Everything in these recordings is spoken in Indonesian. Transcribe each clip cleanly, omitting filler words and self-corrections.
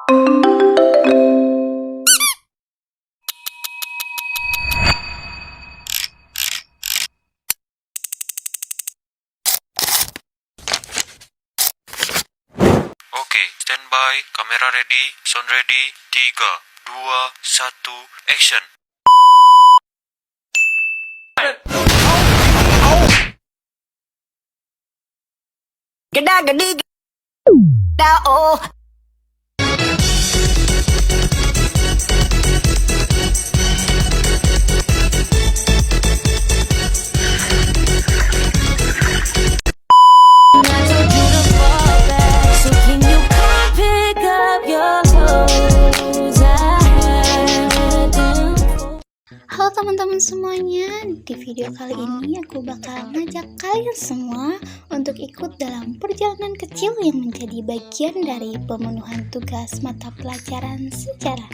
Oke, standby, kamera ready, sound ready, 3, 2, 1, action. Geda-gedi oh. Halo teman-teman semuanya, di video kali ini aku bakal ngajak kalian semua untuk ikut dalam perjalanan kecil yang menjadi bagian dari pemenuhan tugas mata pelajaran sejarah.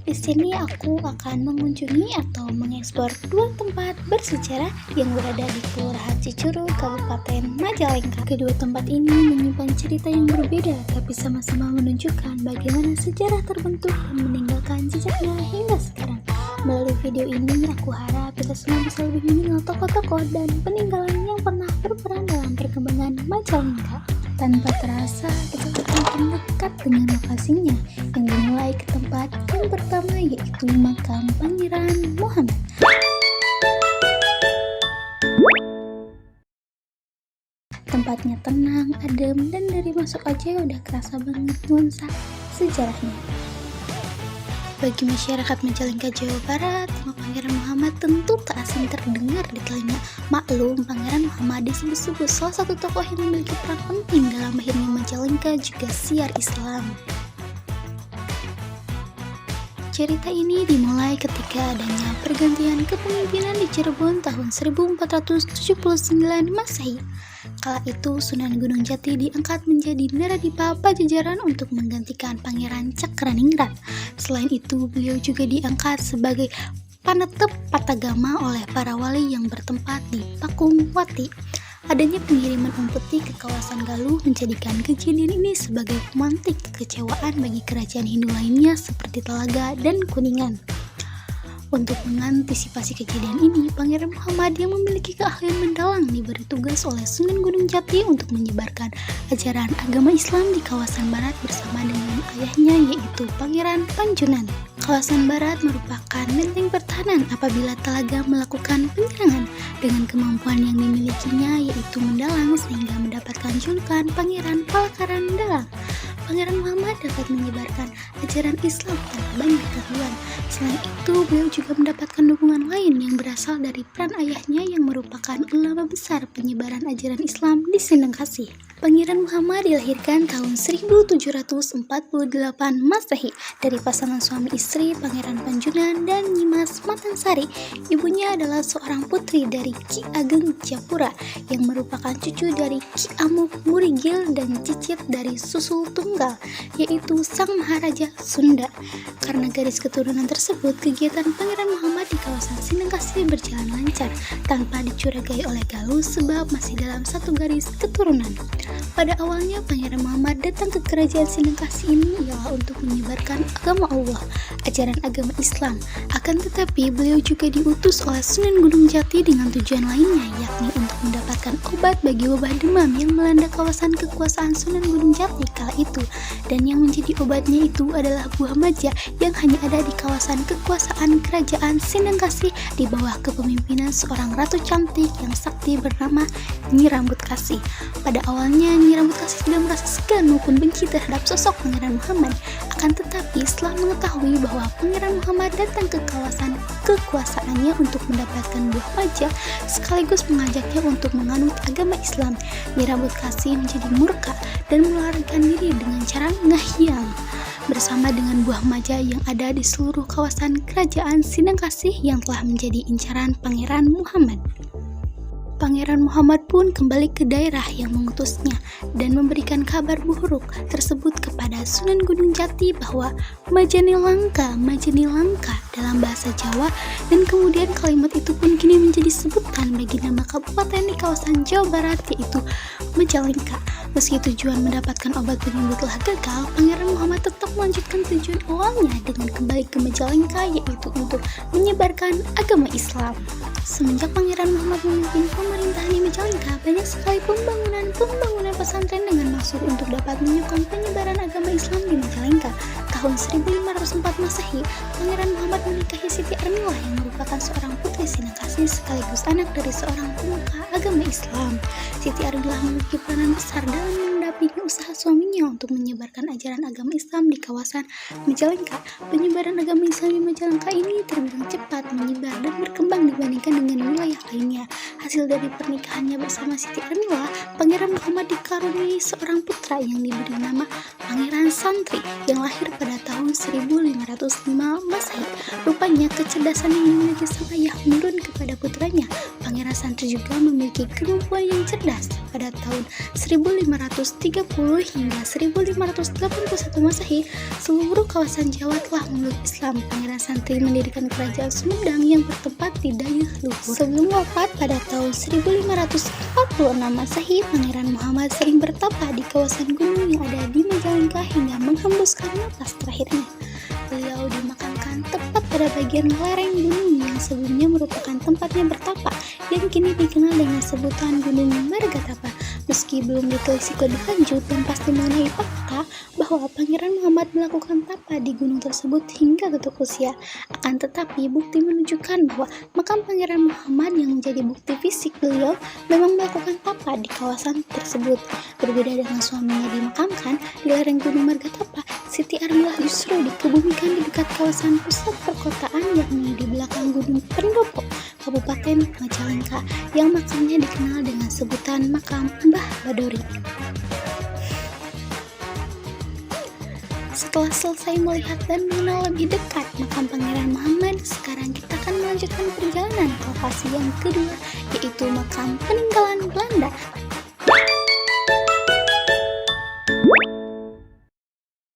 Di sini aku akan mengunjungi atau mengeksplor dua tempat bersejarah yang berada di Kelurahan Cicurug, Kabupaten Majalengka. Kedua tempat ini menyimpan cerita yang berbeda, tapi sama-sama menunjukkan bagaimana sejarah terbentuk dan meninggalkan jejaknya hingga sekarang. Melalui video ini, aku harap kita semua bisa lebih mengenal tokoh-tokoh dan peninggalan yang pernah berperan dalam perkembangan Majalengka. Tanpa terasa, kita akan dekat dengan lokasinya, yang dimulai ke tempat yang pertama, yaitu makam Pangeran Muhammad. Tempatnya tenang, adem, dan dari masuk aja udah kerasa banget nuansa sejarahnya. Bagi masyarakat Majalengka, Jawa Barat, nama Pangeran Muhammad tentu tak asing terdengar di telinga. Maklum, Pangeran Muhammad disebut-sebut salah satu tokoh yang memiliki peran penting dalam lahirnya Majalengka juga siar Islam. Cerita ini dimulai ketika adanya pergantian kepemimpinan di Cirebon tahun 1479 Masehi. Kala itu Sunan Gunung Jati diangkat menjadi Naradipa Pajajaran untuk menggantikan Pangeran Cakraningrat. Selain itu, beliau juga diangkat sebagai panetep Patagama oleh para wali yang bertempat di Pakung Wati. Adanya pengiriman peti ke kawasan Galuh menjadikan kejadian ini sebagai pemantik kekecewaan bagi kerajaan Hindu lainnya seperti Talaga dan Kuningan. Untuk mengantisipasi kejadian ini, Pangeran Muhammad yang memiliki keahlian mendalang diberi tugas oleh Sunan Gunung Jati untuk menyebarkan ajaran agama Islam di kawasan barat bersama dengan ayahnya, yaitu Pangeran Panjunan. Kawasan barat merupakan benteng pertahanan apabila Talaga melakukan penyerangan. Dengan kemampuan yang dimilikinya, yaitu mendalang, sehingga mendapatkan julukan Pangeran Palakaran Dalang. Pangeran Muhammad dapat menyebarkan ajaran Islam tanpa banyak gangguan. Selain itu, beliau juga mendapatkan dukungan lain yang berasal dari peran ayahnya yang merupakan ulama besar penyebaran ajaran Islam di Sindangkasih. Pangeran Muhammad dilahirkan tahun 1748 Masehi dari pasangan suami istri Pangeran Panjunan dan Nyimas Matansari. Ibunya adalah seorang putri dari Ki Ageng Japura yang merupakan cucu dari Ki Amuk Murigil dan cicit dari Susul Tunggal, yaitu Sang Maharaja Sunda. Karena garis keturunan tersebut, kegiatan Pangeran Muhammad di kawasan Sindangkasih berjalan lancar tanpa dicurigai oleh Galuh sebab masih dalam satu garis keturunan. Pada awalnya, Pangeran Muhammad datang ke kerajaan Sindangkasih ini ialah untuk menyebarkan agama Allah, ajaran agama Islam. Akan tetapi, beliau juga diutus oleh Sunan Gunung Jati dengan tujuan lainnya, yakni untuk mendapatkan obat bagi wabah demam yang melanda kawasan kekuasaan Sunan Gunung Jati kala itu. Dan yang menjadi obatnya itu adalah buah maja yang hanya ada di kawasan kekuasaan kerajaan Sindangkasih di bawah kepemimpinan seorang ratu cantik yang sakti bernama Nyi Rambut Kasih. Pada awalnya, Nyi Rambut Kasih tidak merasa segan maupun benci terhadap sosok Pangeran Muhammad. Akan tetapi, setelah mengetahui bahwa Pangeran Muhammad datang ke kawasan kekuasaannya untuk mendapatkan buah maja, sekaligus mengajaknya untuk menganut agama Islam, Nyi Rambut Kasih menjadi murka dan melarikan diri dengan cara ngahiang bersama dengan buah maja yang ada di seluruh kawasan kerajaan Sindangkasih yang telah menjadi incaran Pangeran Muhammad. Pangeran Muhammad pun kembali ke daerah yang mengutusnya dan memberikan kabar buruk tersebut kepada Sunan Gunung Jati bahwa Majani Langka dalam bahasa Jawa, dan kemudian kalimat itu pun kini menjadi sebutan bagi nama kabupaten di kawasan Jawa Barat, yaitu Majalengka. Meski tujuan mendapatkan obat penyembuh telah gagal, Pangeran Muhammad tetap melanjutkan tujuan awalnya dengan kembali ke Majalengka, yaitu untuk menyebarkan agama Islam. Semenjak Pangeran Muhammad memimpin pemerintahan di Majalengka, banyak sekali pembangunan pesantren dengan maksud untuk dapat menyokong penyebaran agama Islam di Majalengka. Tahun 1504 Masehi, Pangeran Muhammad menikahi Siti Armilah yang merupakan seorang putri Sinakasi sekaligus anak dari seorang pemuka agama Islam. Siti Armilah memiliki peranan besar dalam mendampingi usaha suaminya untuk menyebarkan ajaran agama Islam di kawasan Majalengka. Penyebaran agama Islam di Majalengka ini terbilang cepat menyebar dan berkembang dibandingkan dengan wilayah lainnya. Hasil dari pernikahannya bersama Siti Armilah, Pangeran Muhammad dikaruniai seorang putra yang diberi nama Pangeran Santri yang lahir pada tahun 1505 Masehi. Rupanya kecerdasan yang dimiliki sang ayah menurun kepada putranya. Pangeran Santri juga memiliki kemampuan yang cerdas. Pada tahun 1530 hingga 1581 Masehi, seluruh kawasan Jawa telah memeluk Islam. Pangeran Santri mendirikan kerajaan Sumedang yang bertempat di Dayeuh Luhur. Sebelum wafat pada tahun 1546 Masehi, Pangeran Muhammad sering bertapa di kawasan gunung yang ada di Majalengka hingga menghembuskan napas terakhirnya. Beliau dimakamkan tepat pada bagian lereng gunung yang sebelumnya merupakan tempatnya bertapa, yang kini dikenal dengan sebutan Gunung Margatapa. Meski belum ditelisik lebih lanjut dan pasti mengenai fakta bahwa Pangeran Muhammad melakukan tapa di gunung tersebut hingga tutup usia, akan tetapi bukti menunjukkan bahwa makam Pangeran Muhammad yang menjadi bukti fisik beliau memang melakukan tapa di kawasan tersebut. Berbeda dengan suaminya dimakamkan di lereng Gunung Margatapa, Siti Armilah justru dikebumikan di dekat kawasan pusat perkotaan, yakni di belakang Gunung Pendopo, Kabupaten Majalengka, yang makamnya dikenal dengan sebutan makam Mbah Badori. Setelah selesai melihat dan mengenal lebih dekat makam Pangeran Muhammad, sekarang kita akan melanjutkan perjalanan ke lokasi yang kedua, yaitu makam peninggalan Belanda.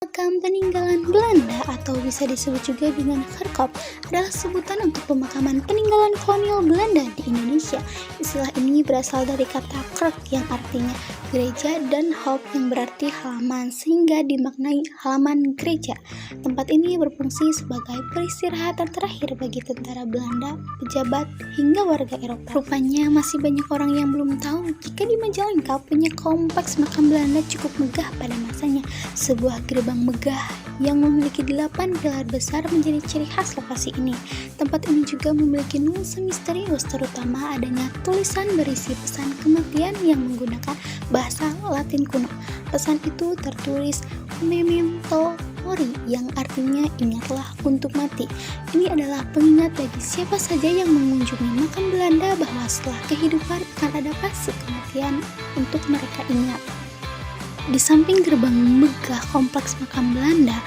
Makam peninggalan Belanda atau bisa disebut juga dengan Kerkop adalah sebutan untuk pemakaman peninggalan kolonial Belanda di Indonesia. Istilah ini berasal dari kata kerk yang artinya gereja dan hop yang berarti halaman, sehingga dimaknai halaman gereja. Tempat ini berfungsi sebagai peristirahatan terakhir bagi tentara Belanda, pejabat, hingga warga Eropa. Rupanya masih banyak orang yang belum tahu jika di Majalengka punya kompleks makam Belanda cukup megah pada masanya. Sebuah gerbang megah yang memiliki 8 pilar besar menjadi ciri khas lokasi ini. Tempat ini juga memiliki nuansa misterius, terutama adanya tulisan berisi pesan kematian yang menggunakan bahasa Latin kuno. Pesan itu tertulis Memento Mori, yang artinya ingatlah untuk mati. Ini adalah pengingat bagi siapa saja yang mengunjungi makam Belanda bahwa setelah kehidupan akan ada fase kematian untuk mereka ingat. Di samping gerbang megah kompleks makam Belanda,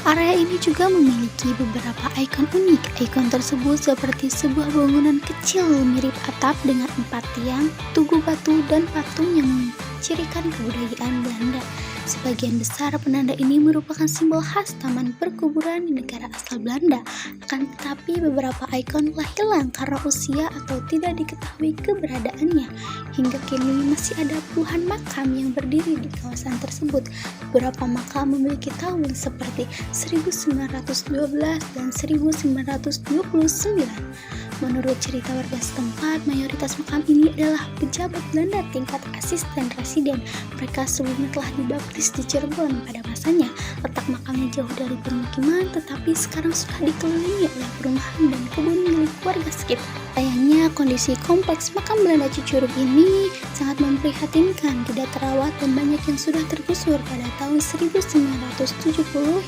area ini juga memiliki beberapa ikon unik. Ikon tersebut seperti sebuah bangunan kecil mirip atap dengan 4 tiang, tugu batu, dan patung yang mencirikan kebudayaan Belanda. Sebagian besar penanda ini merupakan simbol khas taman perkuburan di negara asal Belanda. Akan tetapi beberapa ikon telah hilang karena usia atau tidak diketahui keberadaannya. Hingga kini masih ada puluhan makam yang berdiri di kawasan tersebut. Beberapa makam memiliki tahun seperti 1912 dan 1929. Menurut cerita warga setempat, mayoritas makam ini adalah pejabat Belanda tingkat asisten residen. Mereka sebelumnya telah dibaptis di Cirebon pada masanya. Letak makamnya jauh dari permukiman, tetapi sekarang sudah dikelilingi oleh perumahan dan kebun milik warga sekitar. Sayangnya, kondisi kompleks makam Belanda Cicurug ini sangat memprihatinkan, tidak terawat, dan banyak yang sudah tergusur pada tahun 1970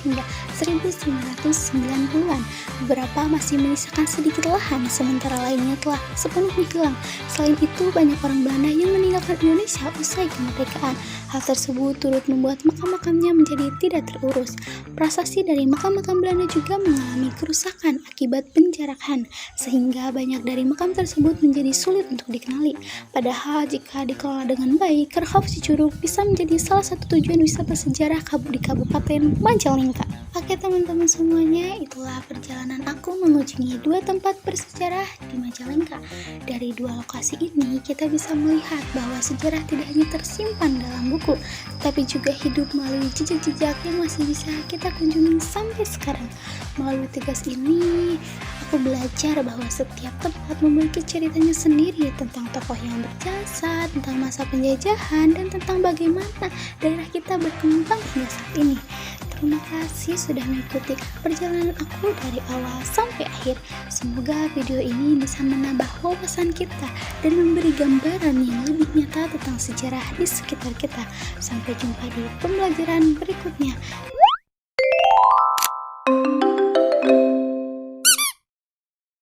hingga 1990-an. Beberapa masih menyisakan sedikit lahan, sementara lainnya telah sepenuhnya hilang. Selain itu, banyak orang Belanda yang meninggalkan Indonesia usai kemerdekaan. Hal tersebut turut membuat makam-makamnya menjadi tidak terurus. Prasasti dari makam-makam Belanda juga mengalami kerusakan akibat penjarahan, sehingga banyak dari makam tersebut menjadi sulit untuk dikenali. Padahal jika dikelola dengan baik, Kerhov Cicurug bisa menjadi salah satu tujuan wisata sejarah di Kabupaten Majalengka. Oke teman-teman semuanya, itulah perjalanan aku mengunjungi dua tempat bersejarah di Majalengka. Dari dua lokasi ini kita bisa melihat bahwa sejarah tidak hanya tersimpan dalam buku, tapi juga hidup melalui jejak-jejak yang masih bisa kita kunjungi sampai sekarang. Melalui tugas ini, aku belajar bahwa setiap tempat memiliki ceritanya sendiri tentang tokoh yang berjasa, tentang masa penjajahan, dan tentang bagaimana daerah kita berkembang hingga saat ini. Terima kasih sudah mengikuti perjalanan aku dari awal sampai akhir. Semoga video ini bisa menambah wawasan kita dan memberi gambaran yang lebih nyata tentang sejarah di sekitar kita. Sampai jumpa di pembelajaran berikutnya.